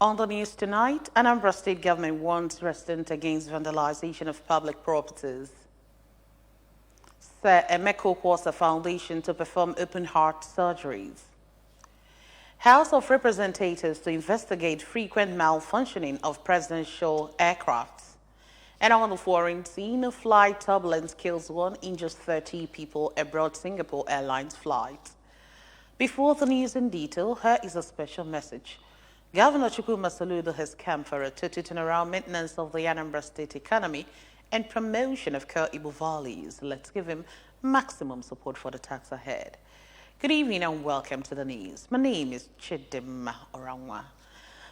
On the news tonight, Anambra State government warns residents against vandalization of public properties. Sir Emeka Okwosa Foundation to perform open heart surgeries. House of Representatives to investigate frequent malfunctioning of presidential aircrafts. And on the foreign scene, a flight turbulence kills 1, injures 30 people aboard Singapore Airlines flight. Before the news in detail, here is a special message. Governor Chukwuma Soludo has come for a total turnaround maintenance of the Anambra State economy and promotion of core Igbo values. Let's give him maximum support for the task ahead. Good evening and welcome to the news. My name is Chidimma Orangwa.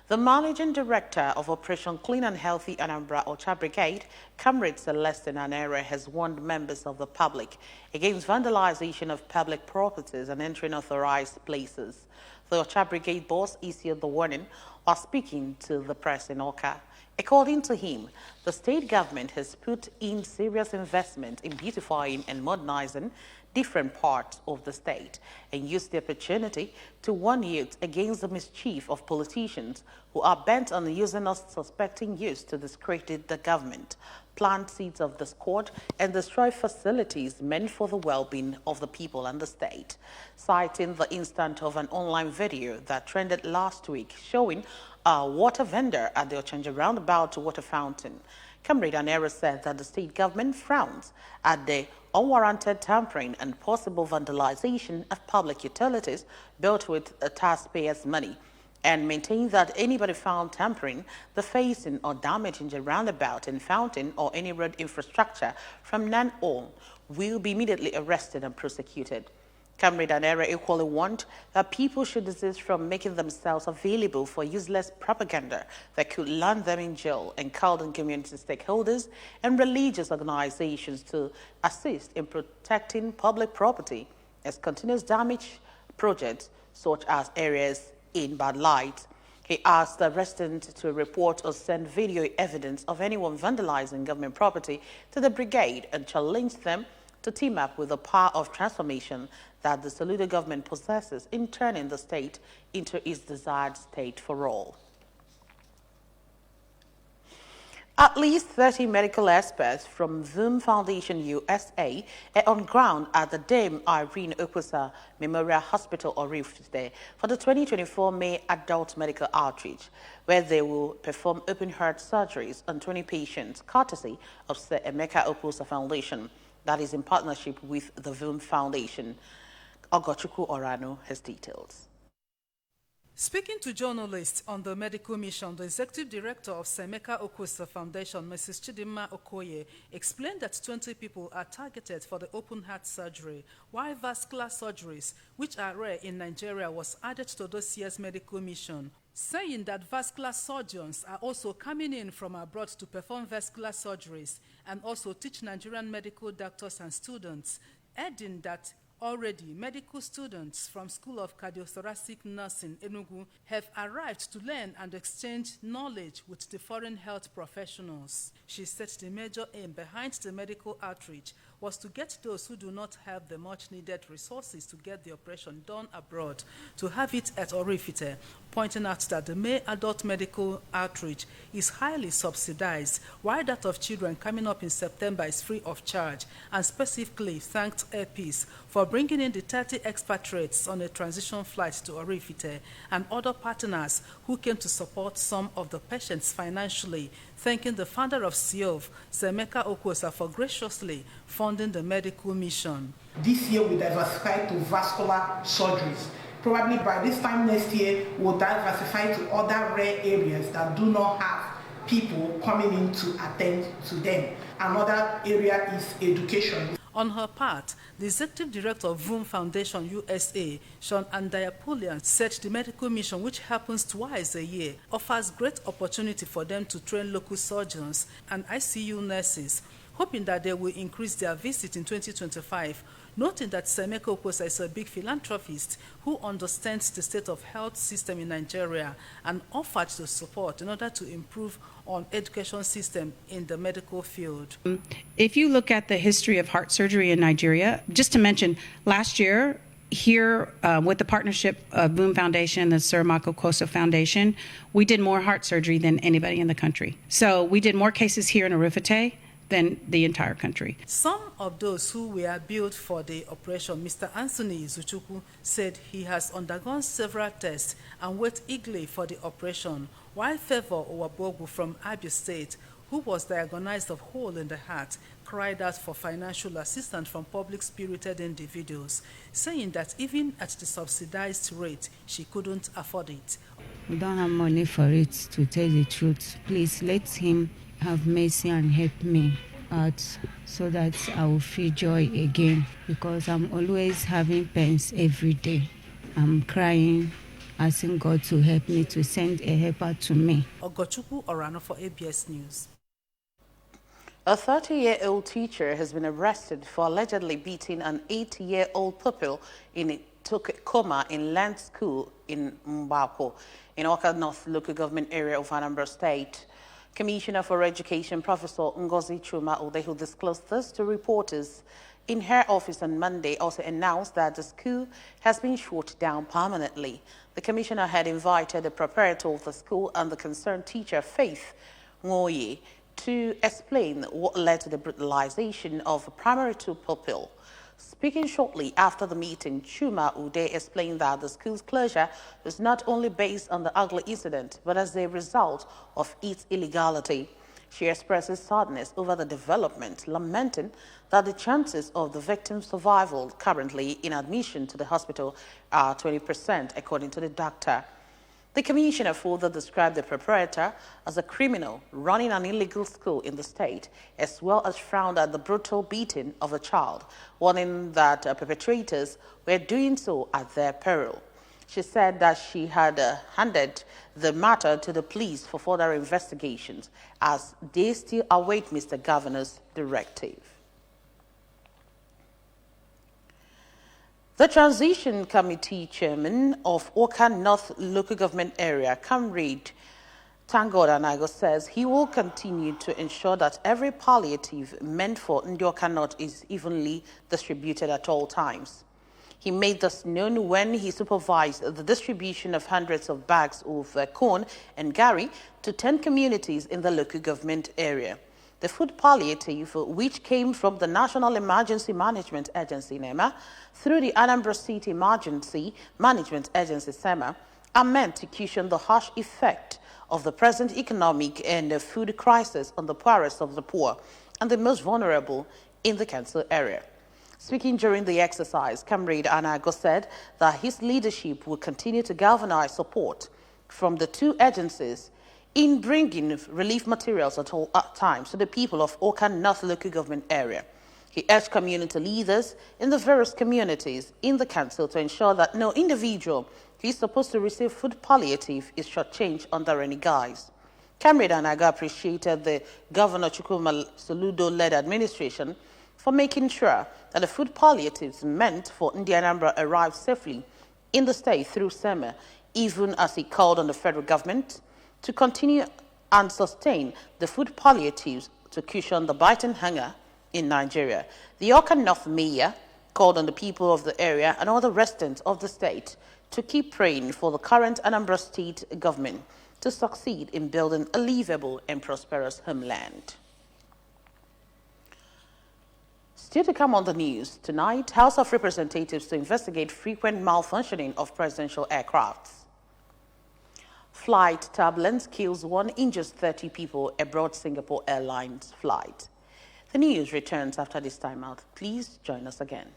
The Managing Director of Operation Clean and Healthy Anambra Ocha Brigade, Comrade Celestine Anere, has warned members of the public against vandalization of public properties and entering authorized places. The Ocha Brigade boss issued the warning while speaking to the press in Oka. According to him, the state government has put in serious investment in beautifying and modernizing different parts of the state and used the opportunity to warn youth against the mischief of politicians who are bent on using unsuspecting youth to discredit the government, plant seeds of discord, and destroy facilities meant for the well-being of the people and the state. Citing the instant of an online video that trended last week showing a water vendor at the Ochanja roundabout water fountain, Comrade Anere said that the state government frowns at the unwarranted tampering and possible vandalization of public utilities built with taxpayers' money, and maintained that anybody found tampering, defacing or damaging the roundabout and fountain or any road infrastructure from now on will be immediately arrested and prosecuted. Comrade Anere equally warned that people should desist from making themselves available for useless propaganda that could land them in jail, and called on community stakeholders and religious organizations to assist in protecting public property as continuous damage projects such as areas in bad light. He asked the residents to report or send video evidence of anyone vandalizing government property to the brigade and challenged them to team up with the power of transformation that the Soludo government possesses in turning the state into its desired state for all. At least 30 medical experts from VUM Foundation USA are on ground at the Dame Irene Okwosa Memorial Hospital, Oraifite, for the 2024 May Adult Medical Outreach, where they will perform open heart surgeries on 20 patients, courtesy of Sir Emeka Okwosa Foundation, that is in partnership with the VUM Foundation. Ogochukwu Orano has details. Speaking to journalists on the medical mission, the executive director of Sir Emeka Okwosa Foundation, Mrs. Chidimma Okoye, explained that 20 people are targeted for the open heart surgery, while vascular surgeries, which are rare in Nigeria, was added to this year's medical mission, saying that vascular surgeons are also coming in from abroad to perform vascular surgeries and also teach Nigerian medical doctors and students, adding that already, medical students from School of Cardiothoracic Nursing, Enugu, have arrived to learn and exchange knowledge with the foreign health professionals. She said the major aim behind the medical outreach was to get those who do not have the much-needed resources to get the operation done abroad to have it at Oraifite, pointing out that the May Adult Medical Outreach is highly subsidized, while that of children coming up in September is free of charge, and specifically thanked Air Peace for bringing in the 30 expatriates on a transition flight to Oraifite and other partners who came to support some of the patients financially, thanking the founder of SIOV, Sir Emeka Okwosa, for graciously funding the medical mission. This year we diversified to vascular surgeries. Probably by this time next year, we'll diversify to other rare areas that do not have people coming in to attend to them. Another area is education. On her part, the executive director of VUM Foundation USA, Sean Andayapulian, said the medical mission, which happens twice a year, offers great opportunity for them to train local surgeons and ICU nurses, hoping that they will increase their visit in 2025, noting that Sir Emeka Okwosa is a big philanthropist who understands the state of health system in Nigeria and offered the support in order to improve on education system in the medical field. If you look at the history of heart surgery in Nigeria, just to mention, last year here, with the partnership of Boom Foundation and the Sir Michael Kosa Foundation, we did more heart surgery than anybody in the country. So we did more cases here in Arifite than the entire country. Some of those who were billed for the operation, Mr. Anthony Izuchukwu, said he has undergone several tests and wait eagerly for the operation, while Favor Owabogu from Abia State, who was diagnosed of hole in the heart, cried out for financial assistance from public-spirited individuals, saying that even at the subsidized rate, she couldn't afford it. We don't have money for it, to tell the truth. Please let him have mercy and help me out so that I will feel joy again, because I'm always having pains every day. I'm crying, asking God to help me, to send a helper to me. Ogochukwu Orano for ABS News. A 30-year-old teacher has been arrested for allegedly beating an 8-year-old pupil in Tokekoma in Land School in Mbako, in Awka North local government area of Anambra State. Commissioner for Education, Professor Ngozi Chuma Udehu, disclosed this to reporters in her office on Monday, also announced that the school has been shut down permanently. The commissioner had invited the proprietor of the school and the concerned teacher, Faith Ngoye, to explain what led to the brutalization of a primary two pupil. Speaking shortly after the meeting, Chuma Ude explained that the school's closure was not only based on the ugly incident, but as a result of its illegality. She expresses sadness over the development, lamenting that the chances of the victim's survival currently in admission to the hospital are 20%, according to the doctor. The commissioner further described the proprietor as a criminal running an illegal school in the state, as well as frowned at the brutal beating of a child, warning that perpetrators were doing so at their peril. She said that she had handed the matter to the police for further investigations, as they still await Mr. Governor's directive. The Transition Committee Chairman of Awka North Local Government Area, Comrade Tangod Anago, says he will continue to ensure that every palliative meant for Awka North is evenly distributed at all times. He made this known when he supervised the distribution of hundreds of bags of corn and gari to 10 communities in the local government area. The food palliative, which came from the National Emergency Management Agency, NEMA, through the Anambra City Emergency Management Agency, SEMA, are meant to cushion the harsh effect of the present economic and food crisis on the poorest of the poor and the most vulnerable in the council area. Speaking during the exercise, Comrade Anago said that his leadership will continue to galvanize support from the two agencies in bringing relief materials at all times to the people of Awka North Local Government Area. He urged community leaders in the various communities in the council to ensure that no individual who is supposed to receive food palliative is shortchanged under any guise. Comrade Anaga appreciated the Governor Chukwuma Soludo-led administration for making sure that the food palliatives meant for Anambra arrive safely in the state through SEMA, even as he called on the federal government to continue and sustain the food palliatives to cushion the biting hunger in Nigeria. The Awka North Mayor called on the people of the area and other residents of the state to keep praying for the current Anambra State government to succeed in building a livable and prosperous homeland. Still to come on the news, tonight, House of Representatives to investigate frequent malfunctioning of presidential aircrafts. Flight turbulence kills 1, injures 30 people aboard Singapore Airlines flight. The news returns after this time out. Please join us again.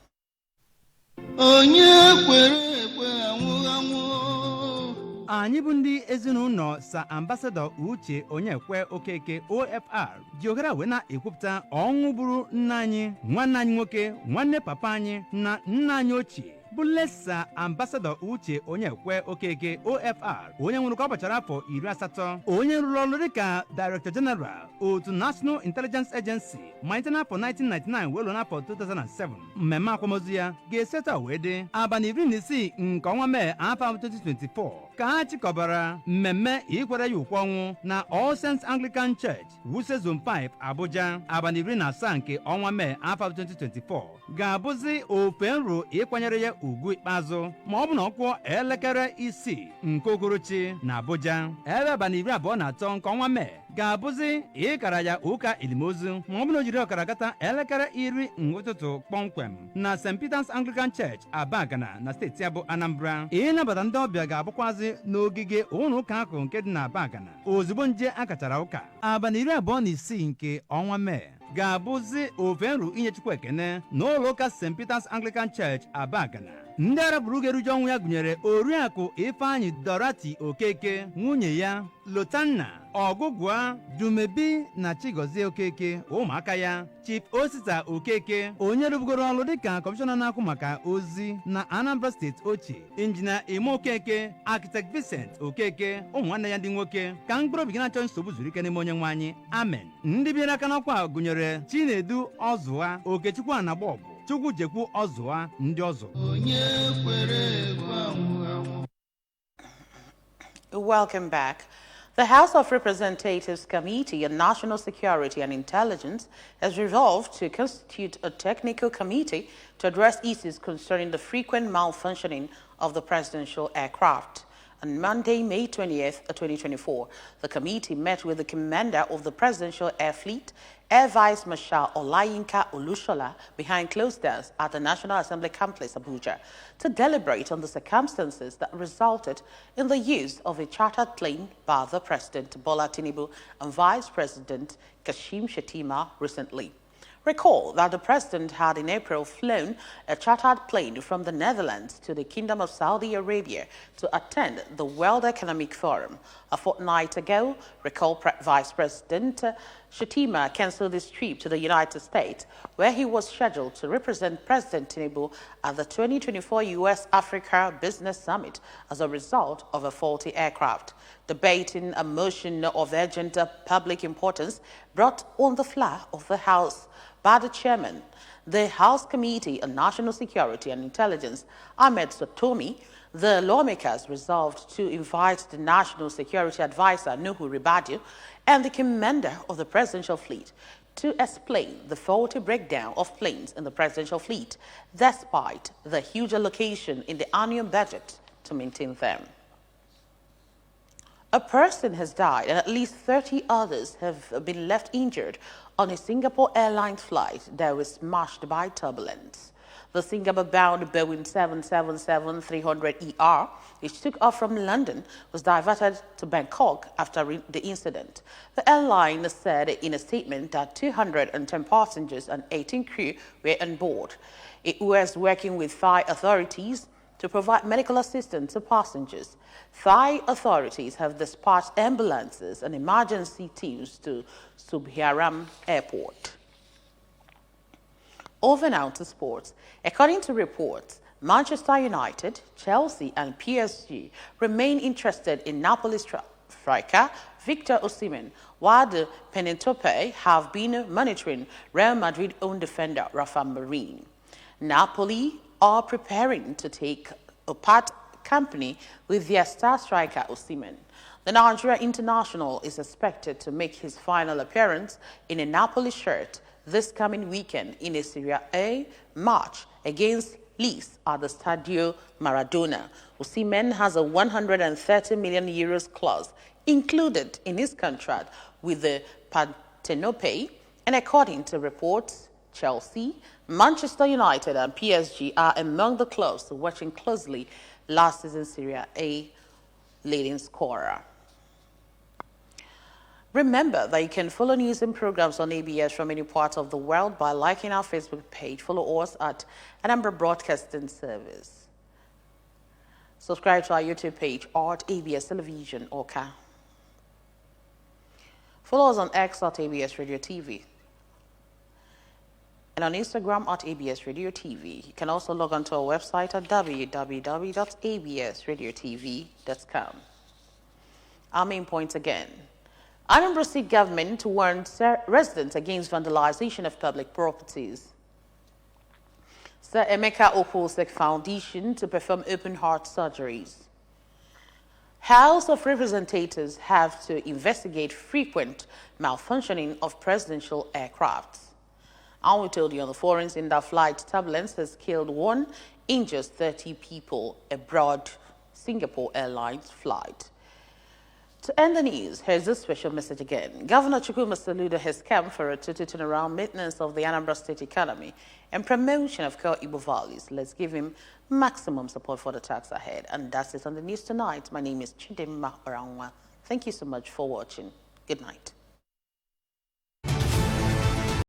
Anyị bụ ndị ezinụlọ sa Ambassador Uche Onyekwe Okeke OFR ji ohere wee na-ekwupụta ọnwụ bụrụ nna anyị, nwanne anyị nwoke, nwanne papa anyị na nna anyị ochie bụ Lesa Ambassador Uche Onyekwe Okeke OFR, onye nwụrụ ka ọ gbachara afọ 80, onye rụrụ ọrụ dịka Director General otu National Intelligence Agency malite n'afọ 1999 wee ruo n'afọ 2007. Mmemme akwamozu ya ga-eseta wee dị abalị 16 nke ọnwa Mee afọ 2024 ka ha chịkọbara mmemme ikwere ya ukwe ọnwụ na All Saints Anglican Church, Wuse Zone 5, Abuja. Abalị 17 nke ọnwa Mee afọ 2024 ga-abụzi ofe nro ịkwanyere ya ugwu ikpeazụ ma ọ bụ na ọ kwụọ elekere 6 nke okorochi na Abuja. Ebe abalị 23 nke ọnwa Mee ga-abụzi ịkara ya ụka elimozu ma ọ bụ na o jiri ọkara gata elekere 10 nke ụtụtụ kpọmkwem na St. Peter's Anglican Church Abagana na steeti abụ Anambra. Ịnabata ndị ọbịa ga-abụkwazị n'ogige ụlọ ụka akụ nke dị na Abagana ozugbo nje akachara ụka. Abalị 26 nke ọnwa Mee ga-abụzi ofe nru inye Chukwu ekene n'ụlọ ụka St. Peter's Anglican Church Abagana. Ndị araburu ga-eruju ọnwụ ya gụnyere Oriakụ Ifeanyị Dorati Okeke, nwunye ya Lotanna Ọgụgụa Dumebi na Chigozie Okeke, ụmụaka ya Chief Osita Okeke, onye rụbugoro ọrụ dịka kọmishọna na-akwụ maka ozi na Anambra steeti ochie, Injinia Ime Okeke, Architect Vincent Okeke, ụmụnwanne ya ndị nwoke, ka mkpụrụ obi gị na-achọ nsogbu zuru ike n'ime onye nwe anyị, amen. Ndị biere aka n'ọkwa gụnyere Chinedu Ọzụwa, Okechukwu Anagbọgụ, Chukwujekwu Ọzụwa, ndị ọzọ. Welcome back. The House of Representatives Committee on National Security and Intelligence has resolved to constitute a technical committee to address issues concerning the frequent malfunctioning of the presidential aircraft. On Monday, May 20th, 2024, the committee met with the commander of the Presidential Air Fleet, Air Vice Marshal Olayinka Olushola, behind closed doors at the National Assembly Complex, Abuja, to deliberate on the circumstances that resulted in the use of a chartered plane by the President Bola Tinubu and Vice President Kashim Shettima recently. Recall that the president had in April flown a chartered plane from the Netherlands to the Kingdom of Saudi Arabia to attend the World Economic Forum. A fortnight ago, recall Vice President Shettima cancelled his trip to the United States, where he was scheduled to represent President Tinubu at the 2024 U.S.-Africa Business Summit as a result of a faulty aircraft. Debating a motion of urgent public importance brought on the floor of the House by the chairman, the House Committee on National Security and Intelligence, Ahmed Sotomi, the lawmakers resolved to invite the National Security Advisor, Nuhu Ribadu, and the commander of the Presidential Fleet to explain the faulty breakdown of planes in the Presidential Fleet, despite the huge allocation in the annual budget to maintain them. A person has died and at least 30 others have been left injured on a Singapore Airlines flight that was smashed by turbulence. The Singapore-bound Boeing 777-300ER, which took off from London, was diverted to Bangkok after the incident. The airline said in a statement that 210 passengers and 18 crew were on board. It was working with Thai authorities to provide medical assistance to passengers. Thai authorities have dispatched ambulances and emergency teams to Subraham Airport. Over now to sports. According to reports, Manchester United, Chelsea and PSG remain interested in Napoli striker Victor Osimhen, while the Penentope have been monitoring Real Madrid-owned defender Rafa Marin. Napoli are preparing to take apart company with their star striker Osimhen. The Nigeria international is expected to make his final appearance in a Napoli shirt this coming weekend in a Serie A match against Lecce at the Stadio Maradona. Osimhen has a 130 million euros clause included in his contract with the Partenope, and according to reports, Chelsea, Manchester United and PSG are among the clubs watching closely last season's Serie A leading scorer. Remember that you can follow news and programs on ABS from any part of the world by liking our Facebook page. Follow us at Anambra Broadcasting Service. Subscribe to our YouTube page at ABS Television Oka. Follow us on X at ABS Radio TV. And on Instagram at ABS Radio TV. You can also log on to our website at www.absradiotv.com. Our main points again. Anambra State government warns residents against vandalization of public properties. Sir Emeka Okosek Foundation to perform open heart surgeries. House of Representatives have to investigate frequent malfunctioning of presidential aircrafts. And we told you on the forums in that flight turbulence has killed one injures 30 people aboard Singapore Airlines flight. To end the news, here's this special message again. Governor Chukwuma Soludo has come for a total turnaround maintenance of the Anambra State economy and promotion of core Igbo values. Let's give him maximum support for the task ahead. And that's it on the news tonight. My name is Chidimma Oranwa. Thank you so much for watching. Good night.